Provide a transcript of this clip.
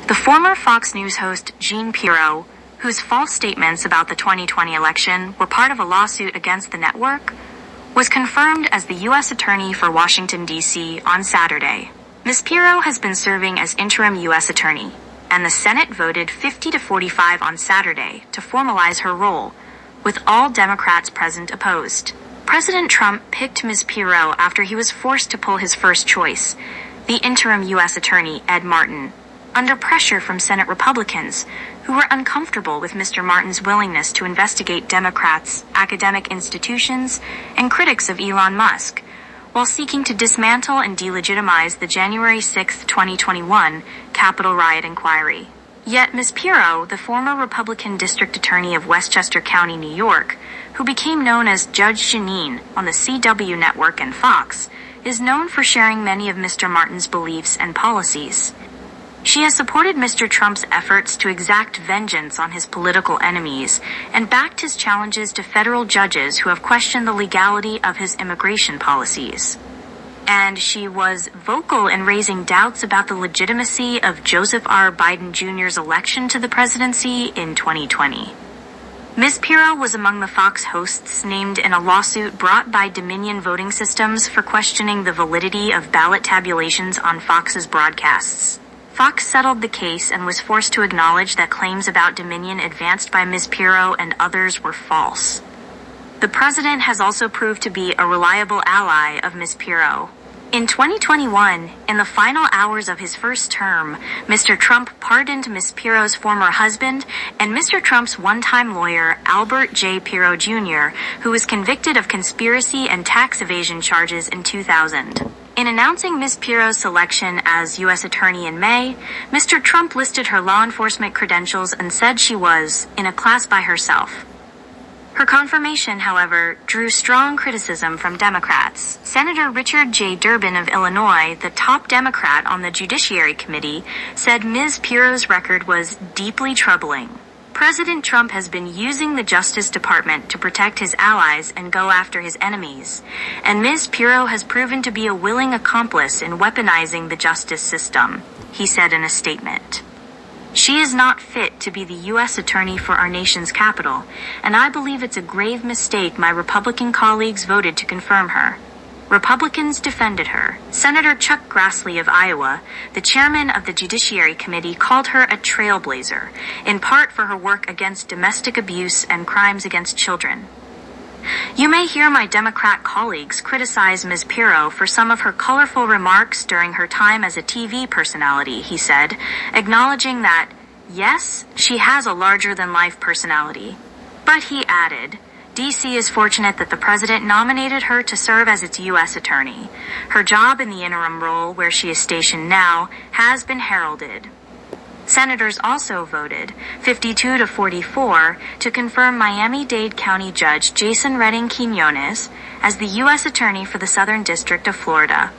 The former Fox News host Jeanine Pirro, whose false statements about the 2020 election were part of a lawsuit against the network, was confirmed as the U.S. Attorney for Washington, D.C. on Saturday. Ms. Pirro has been serving as interim U.S. Attorney, and the Senate voted 50-45 on Saturday to formalize her role, with all Democrats present opposed. President Trump picked Ms. Pirro after he was forced to pull his first choice, the interim U.S. Attorney Ed Martin, under pressure from Senate Republicans, who were uncomfortable with Mr. Martin's willingness to investigate Democrats, academic institutions, and critics of Elon Musk, while seeking to dismantle and delegitimize the January 6, 2021 Capitol riot inquiry. Yet Ms. Pirro, the former Republican District Attorney of Westchester County, New York, who became known as Judge Jeanine on the CW network and Fox, is known for sharing many of Mr. Martin's beliefs and policies. She has supported Mr. Trump's efforts to exact vengeance on his political enemies and backed his challenges to federal judges who have questioned the legality of his immigration policies. And she was vocal in raising doubts about the legitimacy of Joseph R. Biden Jr.'s election to the presidency in 2020. Ms. Pirro was among the Fox hosts named in a lawsuit brought by Dominion Voting Systems for questioning the validity of ballot tabulations on Fox's broadcasts. Fox settled the case and was forced to acknowledge that claims about Dominion advanced by Ms. Pirro and others were false. The president has also proved to be a reliable ally of Ms. Pirro. In 2021, in the final hours of his first term, Mr. Trump pardoned Ms. Pirro's former husband and Mr. Trump's one-time lawyer, Albert J. Pirro Jr., who was convicted of conspiracy and tax evasion charges in 2000. In announcing Ms. Pirro's selection as U.S. Attorney in May, Mr. Trump listed her law enforcement credentials and said she was in a class by herself. Her confirmation, however, drew strong criticism from Democrats. Senator Richard J. Durbin of Illinois, the top Democrat on the Judiciary Committee, said Ms. Pirro's record was deeply troubling. President Trump has been using the Justice Department to protect his allies and go after his enemies, and Ms. Pirro has proven to be a willing accomplice in weaponizing the justice system, he said in a statement. She is not fit to be the U.S. Attorney for our nation's capital, and I believe it's a grave mistake my Republican colleagues voted to confirm her. Republicans defended her. Senator Chuck Grassley of Iowa, the chairman of the Judiciary Committee, called her a trailblazer, in part for her work against domestic abuse and crimes against children. You may hear my Democrat colleagues criticize Ms. Pirro for some of her colorful remarks during her time as a TV personality, he said, acknowledging that, yes, she has a larger-than-life personality. But he added, D.C. is fortunate that the president nominated her to serve as its U.S. Attorney. Her job in the interim role, where she is stationed now, has been heralded. Senators also voted 52-44 to confirm Miami-Dade County Judge Jason Redding Quinones as the U.S. Attorney for the Southern District of Florida.